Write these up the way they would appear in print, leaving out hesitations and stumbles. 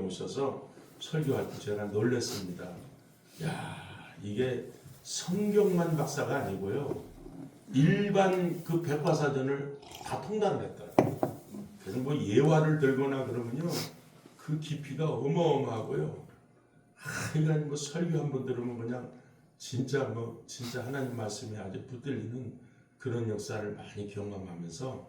오셔서 설교할 때 제가 놀랐습니다. 야, 이게 성경만 박사가 아니고요. 일반 그 백과사전을 다 통달을 했더라고요. 그래서 뭐 예화를 들거나 그러면요. 그 깊이가 어마어마하고요. 그러니까 뭐 설교 한번 들으면 그냥 진짜 하나님 말씀이 아주 붙들리는 그런 역사를 많이 경험하면서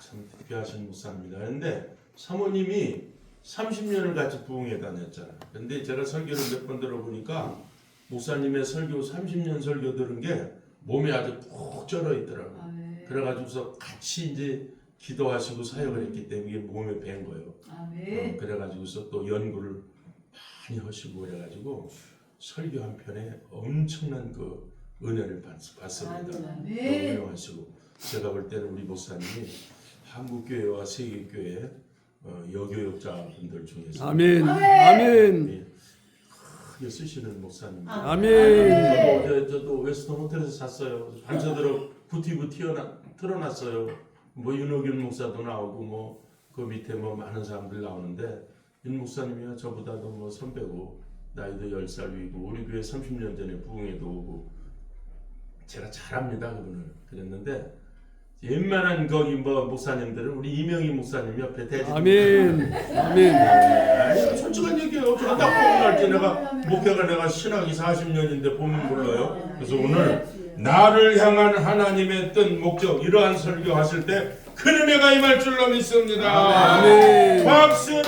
참 특별하신 목사입니다. 그런데 사모님이 30년을 같이 부흥회 다녔잖아요. 근데 제가 설교를 몇 번 들어보니까 목사님의 설교 30년 설교 들은 게 몸에 아주 푹 쩔어 있더라고요. 네. 그래가지고서 같이 이제 기도하시고 사역을 했기 때문에 이게 몸에 밴 거예요. 네. 그래가지고서 또 연구를 많이 하시고 그래가지고 설교 한 편에 엄청난 그 은혜를 받습니다. 네. 훌륭하시고 제가 볼 때는 우리 목사님이 한국교회와 세계교회 여교육자분들 중에서 아멘. 아멘. 크게 쓰시는 목사님입니다. 아멘. 저도 웨스턴 호텔에서 잤어요. 밤새도록 구티브 틀어놨어요. 뭐 윤호균 목사도 나오고 뭐 그 밑에 뭐 많은 사람들 나오는데 윤 목사님이요 저보다도 뭐 선배고 나이도 10살 위고 우리 교회 30년 전에 부흥회도 오고 제가 잘합니다 그분을. 그랬는데 웬만한 거기 뭐 목사님들은 우리 이명희 목사님 옆에 대지. 아멘. 아멘. 솔직한 얘기예요. 제가 딱 보면 알지. 내가 목회가 내가 신학이 40년인데 보면 몰라요. 그래서 오늘 나를 향한 하나님의 뜻 목적 이러한 설교하실 때 큰 은혜가 임할 줄로 믿습니다. 아멘. 박수로.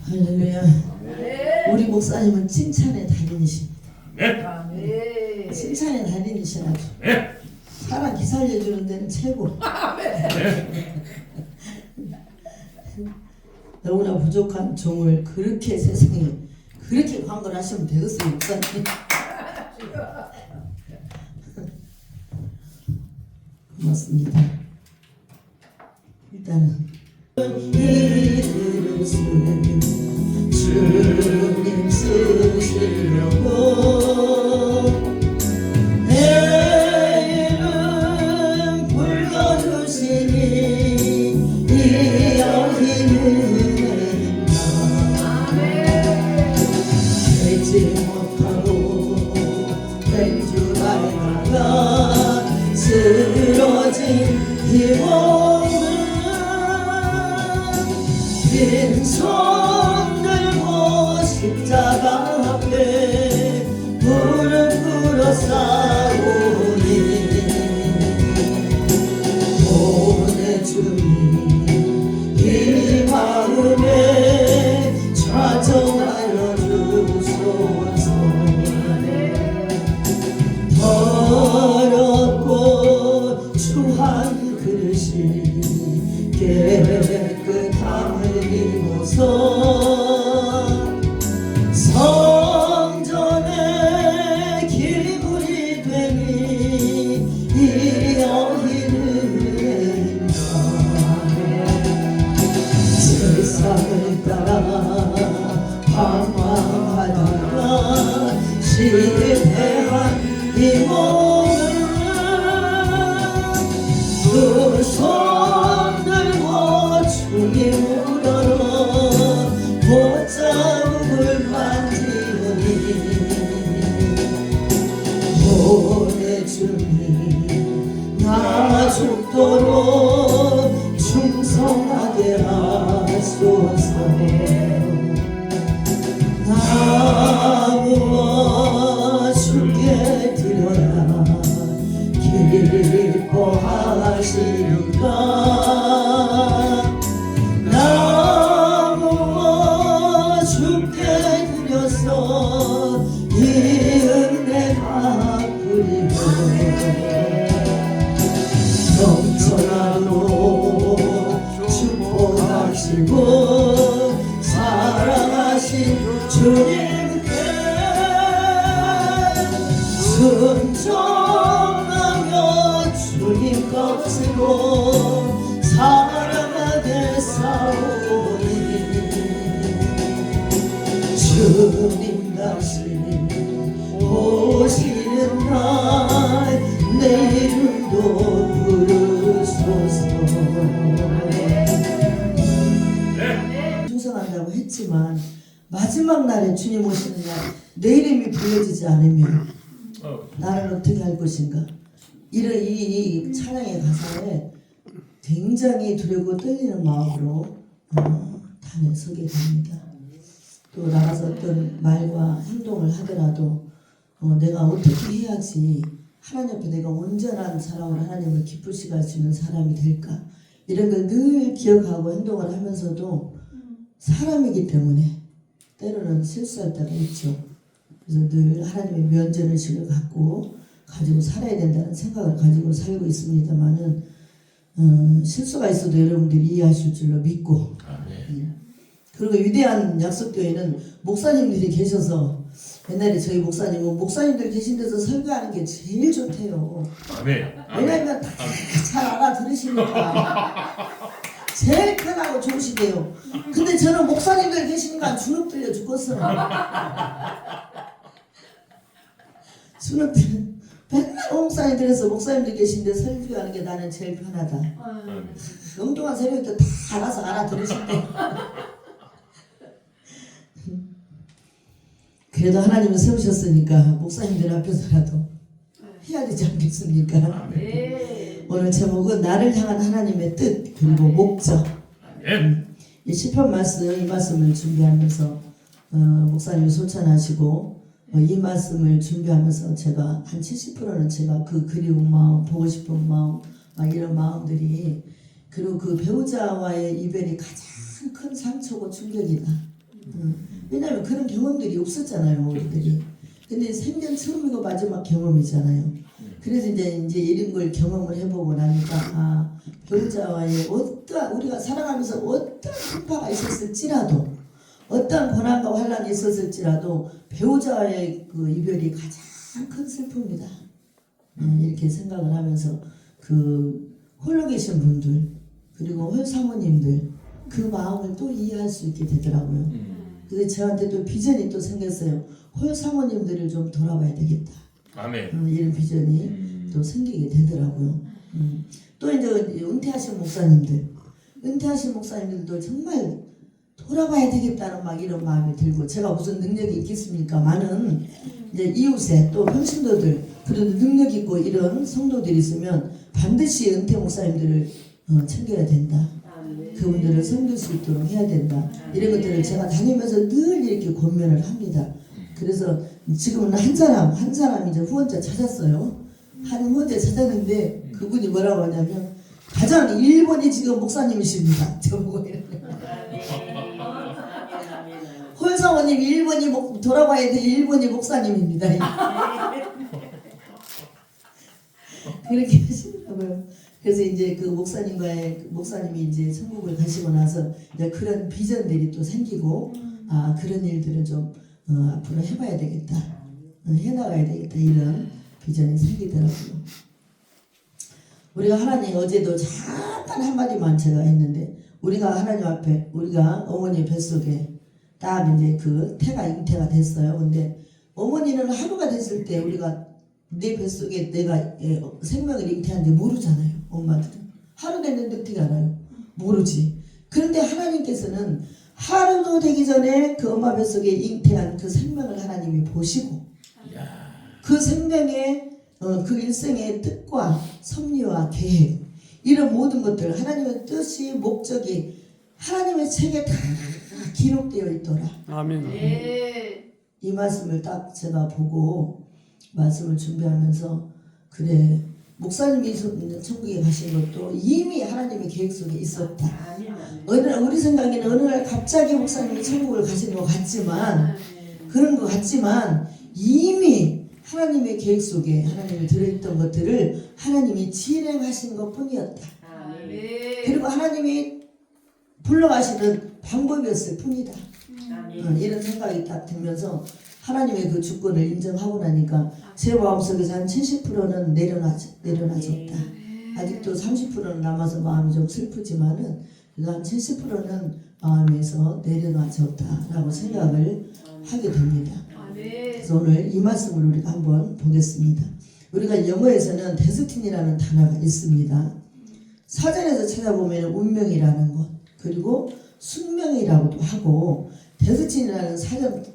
할렐루야. 우리 목사님은 칭찬의 달인이십니다. 네. 칭찬의 달인이시라. 네. 사람 기 살려주는 데는 최고. 너무나 부족한 종을 그렇게 세상에 그렇게 광고를 하시면 되겠어요, 목사님. 고맙습니다. 일단은 이들을 주님 쓰시려고 내 이름 불러주시니 이 여기는 되지 못하고 된 줄 알다가 쓰러진 이 몸은 빈손 들고 십자가 앞에 무릎 꿇어 싸우니 오늘 주님 이 마음에 좌정하여 주소서. 더럽고 추한 그릇이 깨끗함을 입어서 성전에 기물이 되니 이 여인은 세상을 따라 방황하다가 실패한 이 몸은 두 손 들고 주님으로 못자국을 만지니 오늘 주님 나 죽도록 충성하게 하소서. 나 무엇 주께 드려야 기뻐하시리까. 나 무엇 주께 드려서 이 은혜 갚으리고 넘쳐나도 축복하시고 사랑하신 주님께 순종하며 주님 것으로 사랑하게 싸우니 주님 다시 오시는 날 마지막 날에 주님 오시는 날 내 이름이 불려지지 않으면 나는 어떻게 할 것인가. 이런 이 찬양의 가사에 굉장히 두렵고 떨리는 마음으로 단에 서게 됩니다. 또 나가서 어떤 말과 행동을 하더라도 내가 어떻게 해야지 하나님 앞에 내가 온전한 사랑으로 하나님을 기쁘시게 할 수 있는 사람이 될까, 이런 걸 늘 기억하고 행동을 하면서도 사람이기 때문에 때로는 실수할 때가 있죠. 그래서 늘 하나님의 면전의식을 가지고 살아야 된다는 생각을 가지고 살고 있습니다만은 실수가 있어도 여러분들이 이해하실 줄로 믿고, 그리고 위대한 약속교회는 목사님들이 계셔서, 옛날에 저희 목사님들 계신 데서 설교하는 게 제일 좋대요. 왜냐하면 다 잘 알아들으시니까 제일 편하고 좋으시대요. 근데 저는 목사님들 계시니까 주눅 들려 죽겠어. 주눅 들려. 맨날 목사님들에서 목사님들 계신데 설교하는 게 나는 제일 편하다. 엉뚱한 설교도 다 알아서 알아들으신대. 그래도 하나님은 세우셨으니까 목사님들 앞에서라도 해야 되지 않겠습니까? 오늘 제목은 나를 향한 하나님의 뜻 그리고 목적. 이 시편 말씀, 이 말씀을 준비하면서 목사님이 소찬하시고 이 말씀을 준비하면서 제가 한 70%는 제가 그 그리운 마음, 보고 싶은 마음, 이런 마음들이, 그리고 그 배우자와의 이별이 가장 큰 상처고 충격이다. 왜냐하면 그런 경험들이 없었잖아요, 우리들이. 근데 생전 처음이고 마지막 경험이잖아요. 그래서 이제 이런 걸 경험을 해보고 나니까 배우자와의 어떠한, 우리가 살아가면서 어떠한 풍파가 있었을지라도, 어떠한 고난과 환란이 있었을지라도 배우자와의 그 이별이 가장 큰 슬픔이다. 이렇게 생각을 하면서 그 홀로 계신 분들, 그리고 홀 사모님들, 그 마음을 또 이해할 수 있게 되더라고요. 그래서 저한테 또 비전이 또 생겼어요. 홀 사모님들을 좀 돌아봐야 되겠다. 이런 비전이 또 생기게 되더라고요. 또 이제 은퇴하신 목사님들도 정말 돌아봐야 되겠다는 막 이런 마음이 들고, 제가 무슨 능력이 있겠습니까? 이제 이웃에 또 평신도들, 그래도 능력 있고 이런 성도들이 있으면 반드시 은퇴 목사님들을 챙겨야 된다. 그분들을 섬길 수 있도록 해야 된다. 이런 것들을 제가 다니면서 늘 이렇게 권면을 합니다. 그래서 지금은 한 사람 이제 후원자 찾았어요. 한 후원자 찾았는데 그분이 뭐라고 하냐면 가장 1번이 지금 목사님이십니다. 저보고 이러네요. 홀사원님 1번이 돌아봐야 될 1번이 목사님입니다. 그렇게 하시더라고요. 그래서 이제 그 목사님이 이제 천국을 가시고 나서 이제 그런 비전들이 또 생기고, 그런 일들을 좀 앞으로 해봐야 되겠다, 해나가야 되겠다, 이런 비전이 생기더라고요. 우리가 하나님, 어제도 잠깐 한마디만 제가 했는데, 우리가 하나님 앞에, 우리가 어머니 뱃속에 딱 이제 그 태가 잉태가 됐어요. 근데 어머니는 하루가 됐을 때 우리가 내 뱃속에 내가 생명을 잉태하는지 모르잖아요. 엄마들은 하루 됐는데 어떻게 알아요? 모르지. 그런데 하나님께서는 하루도 되기 전에 그 엄마 뱃속에 잉태한 그 생명을 하나님이 보시고, 그 생명의 그 일생의 뜻과 섭리와 계획, 이런 모든 것들, 하나님의 뜻이, 목적이 하나님의 책에 다 기록되어 있더라. 아멘. 이 말씀을 딱 제가 보고 말씀을 준비하면서, 그래, 목사님이 천국에 가신 것도 이미 하나님의 계획 속에 있었다. 우리 생각에는 어느 날 갑자기 목사님이 천국을 가시는 것 같지만, 그런 것 같지만 이미 하나님의 계획 속에 하나님이 들어있던 것들을 하나님이 진행하신 것 뿐이었다. 그리고 하나님이 불러가시는 방법이었을 뿐이다. 이런 생각이 딱 들면서 하나님의 그 주권을 인정하고 나니까 제 마음속에서 한 70%는 내려놔줬다. 아직도 30%는 남아서 마음이 좀 슬프지만은 그래도 한 70%는 마음에서 내려놔줬다라고 생각을 하게 됩니다. 그래서 오늘 이 말씀을 우리가 한번 보겠습니다. 우리가 영어에서는 데스티니라는 단어가 있습니다. 사전에서 찾아보면 운명이라는 것, 그리고 숙명이라고도 하고, 데스티니라는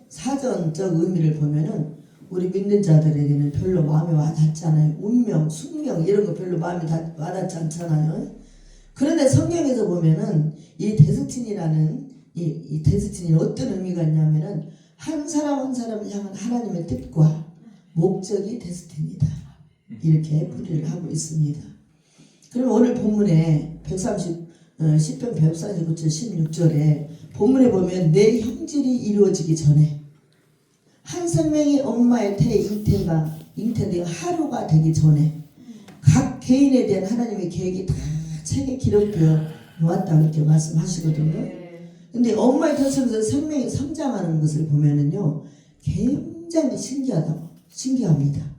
사전적 의미를 보면은 우리 믿는 자들에게는 별로 마음에 와닿잖아요. 운명, 숙명 이런 거 별로 마음에 와닿지 않잖아요. 그런데 성경에서 보면은 이 데스티니라는 이 데스티니는 어떤 의미가 있냐면은 한 사람 한 사람을 향한 하나님의 뜻과 목적이 데스티니다. 이렇게 풀이를 하고 있습니다. 그럼 오늘 본문에 10편 139절 16절에 본문에 보면 내 형질이 이루어지기 전에 한 생명이 엄마의 태에 잉태되어 하루가 되기 전에 각 개인에 대한 하나님의 계획이 다 책에 기록되어 놓았다 이렇게 말씀하시거든요. 근데 엄마의 뱃속에서 생명이 성장하는 것을 보면은요 굉장히 신기합니다.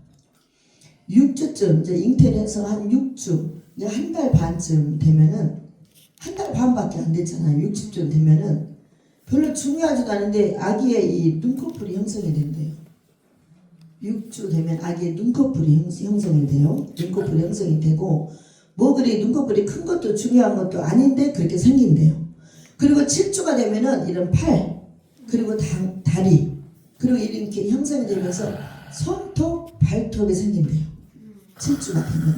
6주쯤 이제 잉태를 해서 한 6주 이제 한 달 반쯤 되면은 한 달 반밖에 안 됐잖아요. 60쯤 되면은 별로 중요하지도 않은데 아기의 이 눈꺼풀이 형성이 된대요. 6주 되면 아기의 눈꺼풀이 형성이 돼요. 눈꺼풀이 형성이 되고 뭐 그리 눈꺼풀이 큰 것도 중요한 것도 아닌데 그렇게 생긴대요. 그리고 7주가 되면은 이런 팔 그리고 다리 그리고 이렇게 형성이 되면서 손톱 발톱이 생긴대요. 7주가 되면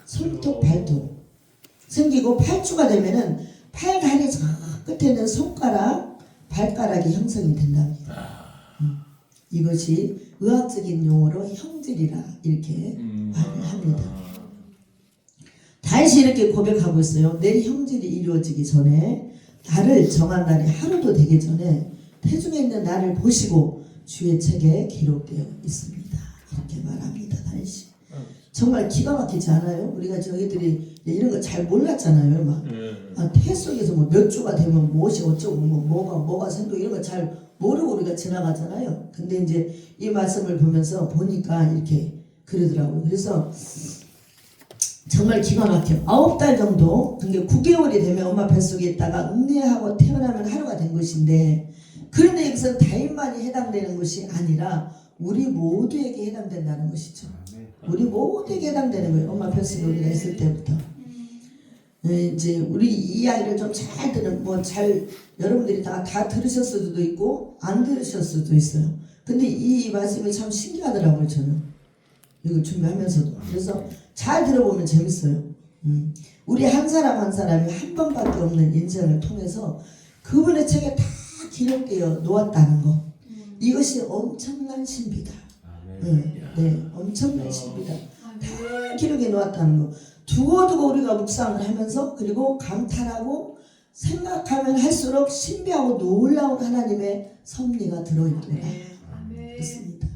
손톱 발톱 생기고 8주가 되면은 팔 다리 저 끝에는 손가락 발가락이 형성이 된답니다. 이것이 의학적인 용어로 형질이라 이렇게 말을 합니다. 다시 이렇게 고백하고 있어요. 내 형질이 이루어지기 전에 나를 정한 날이 하루도 되기 전에 태중에 있는 나를 보시고 주의 책에 기록되어 있습니다. 이렇게 말합니다. 다시 정말 기가 막히지 않아요? 우리가 저희들이 이런 거 잘 몰랐잖아요. 막 태 속에서 뭐 몇 주가 되면 무엇이 어쩌고 뭐가 생기고 이런 거 잘 모르고 우리가 지나가잖아요. 근데 이제 이 말씀을 보면서 보니까 이렇게 그러더라고요. 그래서 정말 기가 막혀. 9달 정도, 그게 9개월이 되면 엄마 뱃속에 있다가 음내하고 태어나면 하루가 된 것인데, 그런데 여기서 다인만이 해당되는 것이 아니라 우리 모두에게 해당된다는 것이죠. 우리 모두에게 해당되는 거예요. 엄마 뱃속에 우리가 있을 때부터. 이제 우리 이야기를 좀 잘 들은 여러분들이 다 들으셨을 수도 있고 안 들으셨을 수도 있어요. 근데 이 말씀이 참 신기하더라고요. 저는 이거 준비하면서도. 그래서 잘 들어보면 재밌어요. 우리 한 사람 한 사람이 한 번밖에 없는 인생을 통해서 그분의 책에 다 기록되어 놓았다는 거. 이것이 엄청난 신비다. 네, 엄청난 신비다. 다 기록해 놓았다는 거. 두고두고 우리가 묵상을 하면서 그리고 감탄하고 생각하면 할수록 신비하고 놀라운 하나님의 섭리가 들어있더라. 그렇습니다.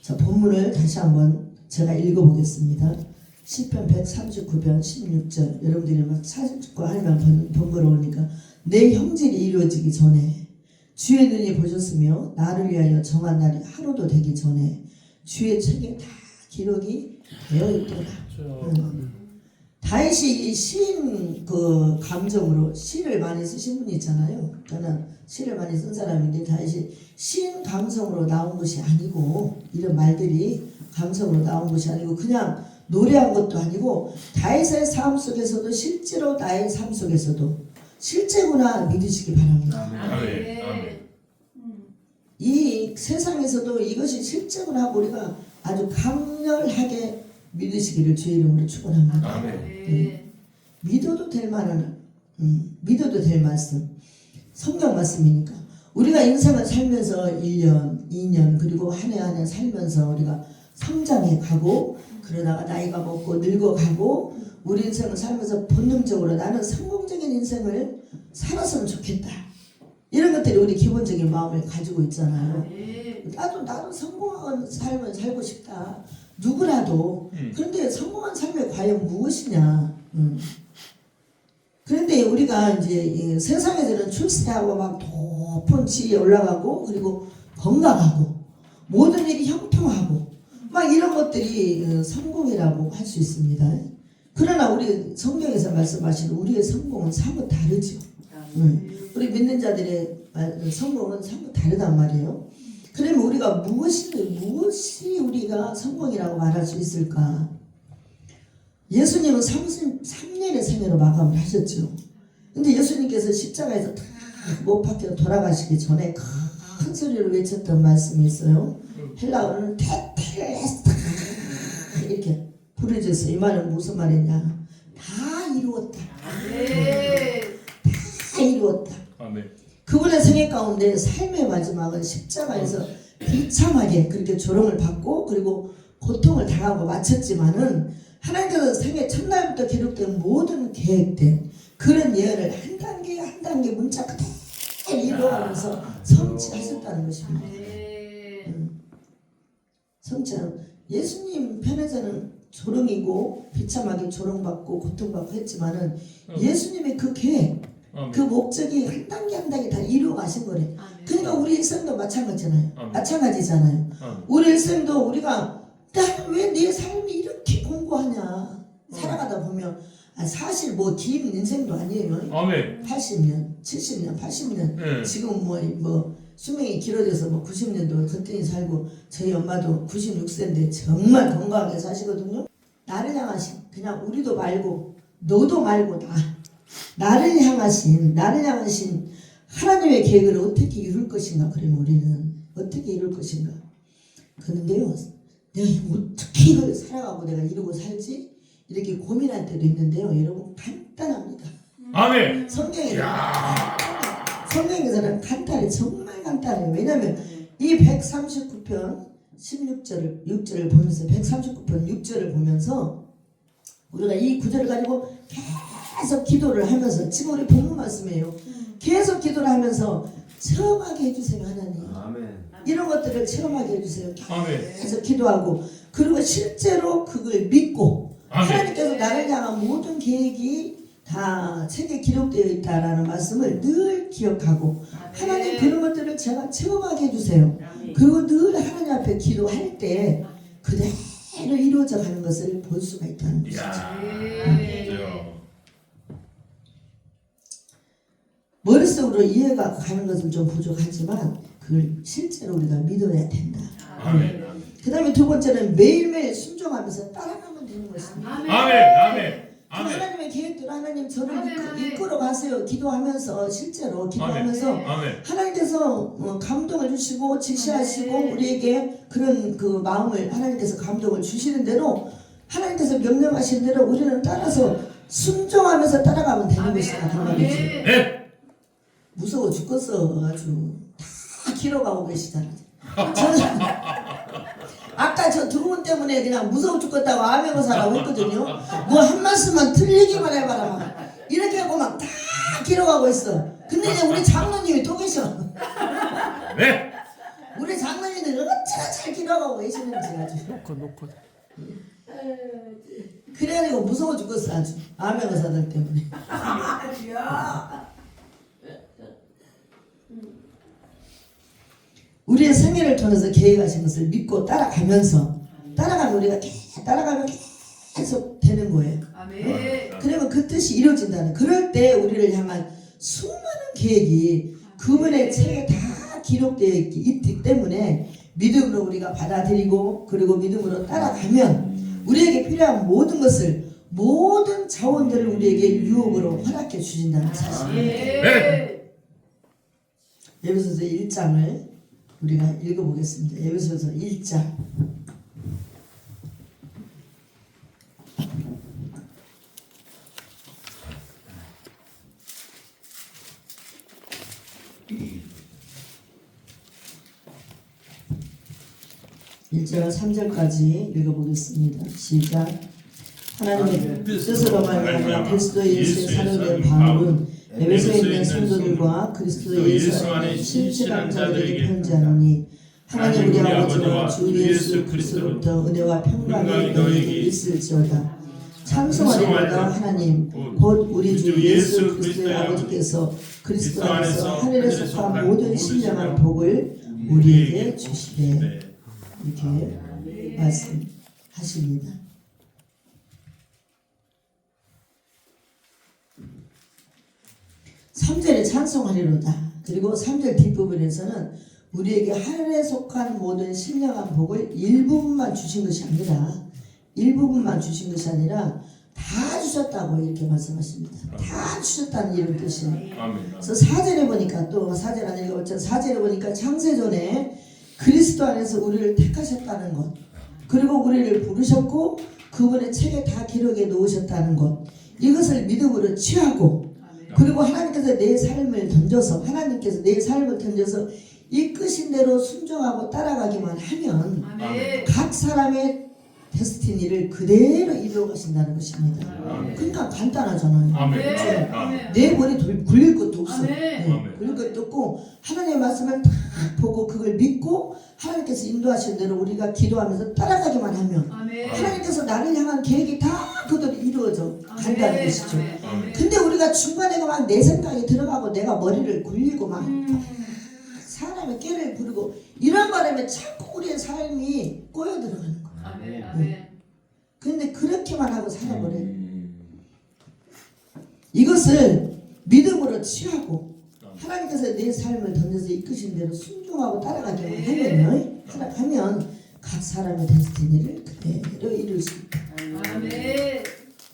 자, 본문을 다시 한번 제가 읽어보겠습니다. 시편 139편 16절. 여러분들이 막 사진과 하면 번거로우니까 내 형질이 이루어지기 전에 주의 눈이 보셨으며 나를 위하여 정한 날이 하루도 되기 전에 주의 책에 다 기록이 되어 있더라. 다윗이 시인 그 감정으로 시를 많이 쓰신 분이 있잖아요. 저는 시를 많이 쓴 사람인데 다윗이 시인 감성으로 나온 것이 아니고 이런 말들이 감성으로 나온 것이 아니고 그냥 노래한 것도 아니고 다윗의 삶 속에서도 실제로 나의 삶 속에서도 실제구나 믿으시기 바랍니다. 이 세상에서도 이것이 실제구나 하고 우리가 아주 강렬하게 믿으시기를 주의 이름으로 축원합니다. 믿어도 될 만한 믿어도 될 말씀 성경 말씀이니까 우리가 인생을 살면서 1년, 2년 그리고 한 해 한 해 살면서 우리가 성장해 가고 그러다가 나이가 먹고 늙어가고 우리 인생을 살면서 본능적으로 나는 성공적인 인생을 살았으면 좋겠다. 이런 것들이 우리 기본적인 마음을 가지고 있잖아요. 나도 성공한 삶을 살고 싶다. 누구라도. 그런데 성공한 삶이 과연 무엇이냐. 그런데 우리가 이제 세상에서는 출세하고 막 높은 지위에 올라가고 그리고 건강하고 모든 일이 형통하고 막 이런 것들이 성공이라고 할 수 있습니다. 그러나 우리 성경에서 말씀하시는 우리의 성공은 사뭇 다르죠. 우리 믿는 자들의 성공은 사뭇 다르단 말이에요. 그러면 우리가 무엇이 우리가 성공이라고 말할 수 있을까? 예수님은 33년의 생애로 마감을 하셨죠. 근데 예수님께서 십자가에서 다 못 밖으로 돌아가시기 전에 큰 소리로 외쳤던 말씀이 있어요. 헬라어는 테텔레스타 이렇게 부르짖어서 이 말은 무슨 말이냐? 다 이루었다. 다 이루었다. 아멘. 그분의 생애 가운데 삶의 마지막은 십자가에서 비참하게 그렇게 조롱을 받고 그리고 고통을 당하고 마쳤지만은 하나님께서 생애 첫날부터 기록된 모든 계획된 그런 예언을 한 단계 한 단계 문자 그대로 이루어가면서 성취하셨다는 것입니다. 성취는 예수님 편에서는 조롱이고 비참하게 조롱받고 고통받고 했지만은 예수님의 그 계획 그 목적이 한 단계 한 단계 다 이루어 가신 거래. 그러니까 우리 일생도 마찬가지잖아요. 마찬가지잖아요. 우리 일생도 우리가 나는 왜 내 삶이 이렇게 공고하냐 살아가다 보면 사실 뭐 긴 인생도 아니에요. 아멘. 80년, 70년, 80년 네. 지금 뭐 수명이 길어져서 뭐 90년도 그때니 살고 저희 엄마도 96세인데 정말 건강하게 사시거든요. 나를 향하신 그냥 우리도 말고 너도 말고 나를 향하신 하나님의 계획을 어떻게 이룰 것인가. 그러면 우리는 어떻게 이룰 것인가. 그런데요 내가 어떻게 이걸 살아가고 내가 이루고 살지 이렇게 고민할 때도 있는데요 여러분 간단합니다. 아멘. 성경에서는 간단해. 정말 간단해요. 왜냐하면 이 139편 16절을 6절을 보면서 139편 6절을 보면서 우리가 이 구절을 가지고 계속 기도를 하면서 지금 우리 본문 말씀이에요. 계속 기도를 하면서 체험하게 해주세요 하나님. 아멘. 이런 것들을 체험하게 해주세요. 아멘. 계속 기도하고 그리고 실제로 그걸 믿고 아멘. 하나님께서 나를 향한 모든 계획이 다 책에 기록되어 있다라는 말씀을 늘 기억하고 하나님 그런 것들을 제가 체험하게 해주세요. 그리고 늘 하나님 앞에 기도할 때 그대로 이루어져 가는 것을 볼 수가 있다는 것이죠. 머릿속으로 이해가 가는 것은 좀 부족하지만 그걸 실제로 우리가 믿어야 된다. 아멘. 그 다음에 두 번째는 매일매일 순종하면서 따라가면 되는 것입니다. 아멘. 아멘. 아멘. 하나님의 계획대로 하나님 저를 아멘. 이끌어 가세요. 기도하면서 실제로 기도하면서 아멘. 하나님께서 감동을 주시고 지시하시고 우리에게 그런 그 마음을 하나님께서 감동을 주시는 대로 하나님께서 명령하신 대로 우리는 따라서 순종하면서 따라가면 되는 것이다. 그 말이죠. 네. 무서워 죽겠어. 아주 다 길어가고 계시잖아. 저는 아까 저 두 분 때문에 그냥 무서워 죽겠다고 아멘고사라고 했거든요. 뭐 한 말씀만 틀리기만 해봐라. 막. 이렇게 하고 막 다 길어가고 있어. 근데 이제 우리 장로님이 또 계셔. 네. 우리 장로님들 어찌나 잘 길어가고 계시는지 아주. 놓고. 그래가지고 무서워 죽겠어 아주. 아멘고사들 때문에. 우리의 생애를 통해서 계획하신 것을 믿고 따라가면 우리가 따라가면 계속 되는 거예요. 그러면 그 뜻이 이루어진다는. 그럴 때 우리를 향한 수많은 계획이 그분의 책에 다 기록되어 있기 때문에 믿음으로 우리가 받아들이고 그리고 믿음으로 따라가면 우리에게 필요한 모든 것을 모든 자원들을 우리에게 유혹으로 허락해 주신다는 사실입니다. 에베소서 1장을 우리가 읽어보겠습니다. 에베소서 1장 1절 3절까지 읽어보겠습니다. 시작. 하나님의 뜻으로 말미암아 그리스도 예수의 사도된 바울은 에베소에 있는 성도들과 그리스도 예수 안에 신실한 자들에게 편지하노니 하나님 우리 아버지와 주 예수 그리스도로부터 은혜와 평강이 너희에게 있을지어다. 찬송하리로다. 하나님 곧 우리 주 예수 그리스도의 아버지께서 그리스도 안에서 하늘에 속한 모든 신령한 복을 우리에게 주시되 이렇게 말씀하십니다. 3절에 찬송하리로다. 그리고 3절 뒷부분에서는 우리에게 하늘에 속한 모든 신령한 복을 일부분만 주신 것이 아니라 다 주셨다고 이렇게 말씀하십니다. 다 주셨다는 이런 뜻이에요. 아멘. 그래서 4절에 보니까 또 4절 안 읽어봤죠. 4절에 보니까 창세전에 그리스도 안에서 우리를 택하셨다는 것, 그리고 우리를 부르셨고 그분의 책에 다 기록해 놓으셨다는 것, 이것을 믿음으로 취하고, 그리고 하나님께서 내 삶을 던져서, 하나님께서 내 삶을 던져서 이끄신 대로 순종하고 따라가기만 하면 아멘. 각 사람의 데스티니를 그대로 이루어 가신다는 것입니다. 아멘. 그러니까 간단하잖아요. 아멘. 그렇죠? 아멘. 내 머리 굴릴 것도 없어. 아멘. 네, 아멘. 굴릴 것도 없고 하나님의 말씀을 다 보고 그걸 믿고 하나님께서 인도하시는 대로 우리가 기도하면서 따라가기만 하면 하나님께서 나를 향한 계획이 다 그대로 이루어져 간다는 것이죠. 아멘. 근데 우리가 중간에 막 내 생각이 들어가고 내가 머리를 굴리고 막 사람의 깨를 부르고 이런 바람에 자꾸 우리의 삶이 꼬여 들어가는 거예요. 아멘. 아멘. 그런데 그렇게만 하고 살아버려요. 이것을 믿음으로 취하고 하나님께서 내 삶을 던져서 이끄신 대로 순종하고 따라가기만 하면요, 하면 각 사람의 데스티니를 그대로 이룰 수 있다. 아멘.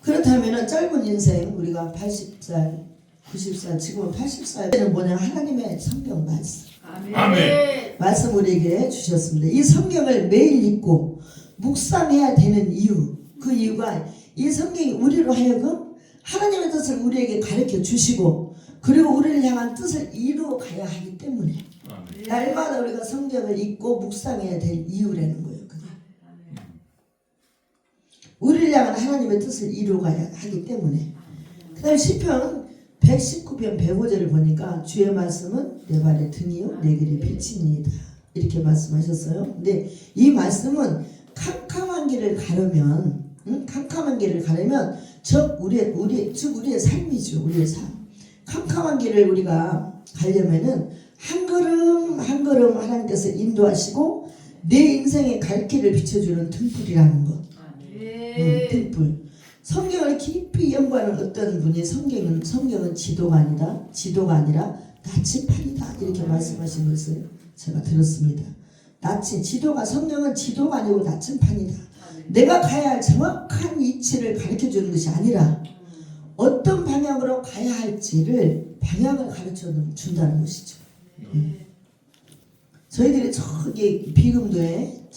그렇다면 짧은 인생 우리가 80살, 90살, 지금은 80살은 뭐냐, 하나님의 성경 말씀. 아멘. 말씀 우리에게 주셨습니다. 이 성경을 매일 읽고 묵상해야 되는 이유, 그 이유가 이 성경이 우리로 하여금 하나님의 뜻을 우리에게 가르쳐 주시고 그리고 우리를 향한 뜻을 이루어 가야 하기 때문에 아멘. 날마다 우리가 성경을 읽고 묵상해야 될 이유라는 거예요. 그게. 우리를 향한 하나님의 뜻을 이루어 가야 하기 때문에. 그 다음에 시편 119편 105절을 보니까 주의 말씀은 내 발의 등이요 내 길의 빛이니이다 이렇게 말씀하셨어요. 근데 이 말씀은 캄캄한 길을 가려면, 캄캄한 길을 가려면 즉 우리의 삶이죠. 우리의 삶. 캄캄한 길을 우리가 가려면은 한 걸음 한 걸음 하나님께서 인도하시고 내 인생의 갈 길을 비춰주는 등불이라는 것. 등불. 성경을 깊이 연구하는 어떤 분이 성경은 지도가 아니라 나침판이다 이렇게 말씀하신 것을 제가 들었습니다. 성경은 지도가 아니고 나침판이다. 내가 가야 할 정확한 위치를 가르쳐 주는 것이 아니라 어떤 방향으로 가야 할지를 방향을 가르쳐 준다는 것이죠. 저희들이 저기 비금도에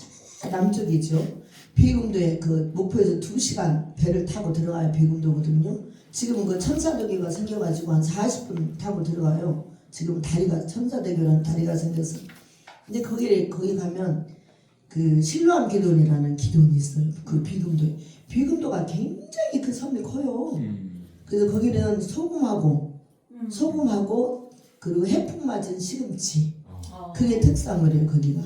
남쪽이죠. 비금도에 그 목포에서 2시간 배를 타고 들어가야 비금도거든요. 지금은 그 천사대교가 생겨가지고 한 40분 타고 들어가요. 지금은 천사대교라는 다리가 생겨서. 근데 거기 가면 그 실로암 기도원이라는 기도원이 있어요. 그 비금도에. 비금도가 굉장히 그 섬이 커요. 그래서 거기는 소금하고 그리고 해풍 맞은 시금치. 그게 특산물이에요, 거기가.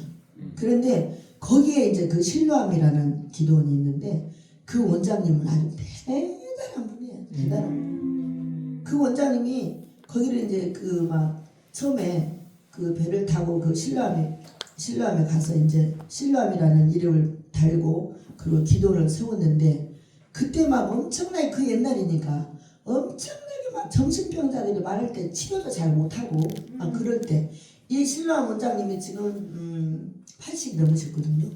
그런데 거기에 이제 그 실로암이라는 기도원이 있는데 그 원장님은 아주 대단한 분이에요. 대단한 분. 그 원장님이 거기를 이제 그 막 처음에 그 배를 타고 그 실로암에 가서 이제 실로암이라는 이름을 달고 그리고 기도를 세웠는데 그때 막 엄청나게 그 옛날이니까 엄청나게 막 정신병자들이 많을 때 치료도 잘 못하고 막 그럴 때 이 실로암 원장님이 지금 80이 넘으셨거든요.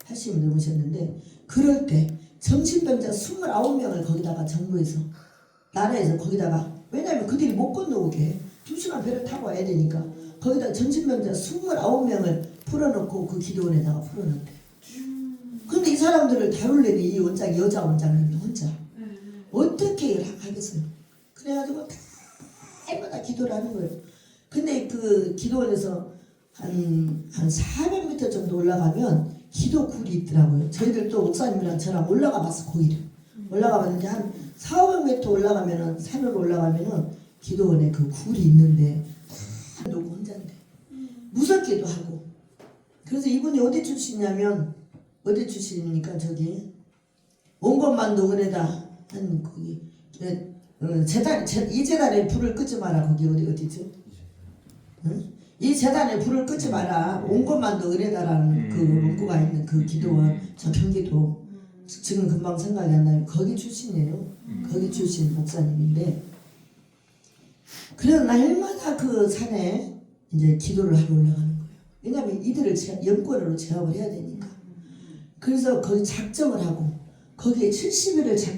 80이 넘으셨는데 그럴 때 정신병자 29명을 거기다가 정부에서 나라에서 거기다가 왜냐하면 그들이 못 건너오게 2시간 배를 타고 와야 되니까 거기다 정신병자 29명을 풀어놓고 그 기도원에다가 풀어놓대. 근데 이 사람들을 다룰래니 이 여자 원장님이 혼자 어떻게 하겠어요. 그래가지고 달마다 기도를 하는 거예요. 근데 그 기도원에서 한 400m 정도 올라가면 기도 굴이 있더라고요. 저희들도 목사님이랑 저랑 올라가 봤어. 거기를 올라가 봤는데 한 400m 올라가면은 산으로 올라가면은 기도원에 그 굴이 있는데 누구 혼자인데 무섭기도 하고. 그래서 이분이 어디 출신입니까? 저기 온것만도 은혜다 한 거기 이 재단에 불을 끄지 마라. 거기 어디죠? 응? 이 재단에 불을 끄지 마라. 온것만도 은혜다라는 그 문구가 있는 그 기도원 저 경기도 지금 금방 생각이 안 나요. 거기 출신이에요. 거기 출신 목사님인데 그래서 날마다 그 산에 이제 기도를 하러 올라가는 거예요. 왜냐하면 이들을 영권으로 제압을 해야 되니까. 그래서 거기 작정을 하고 거기에 70일을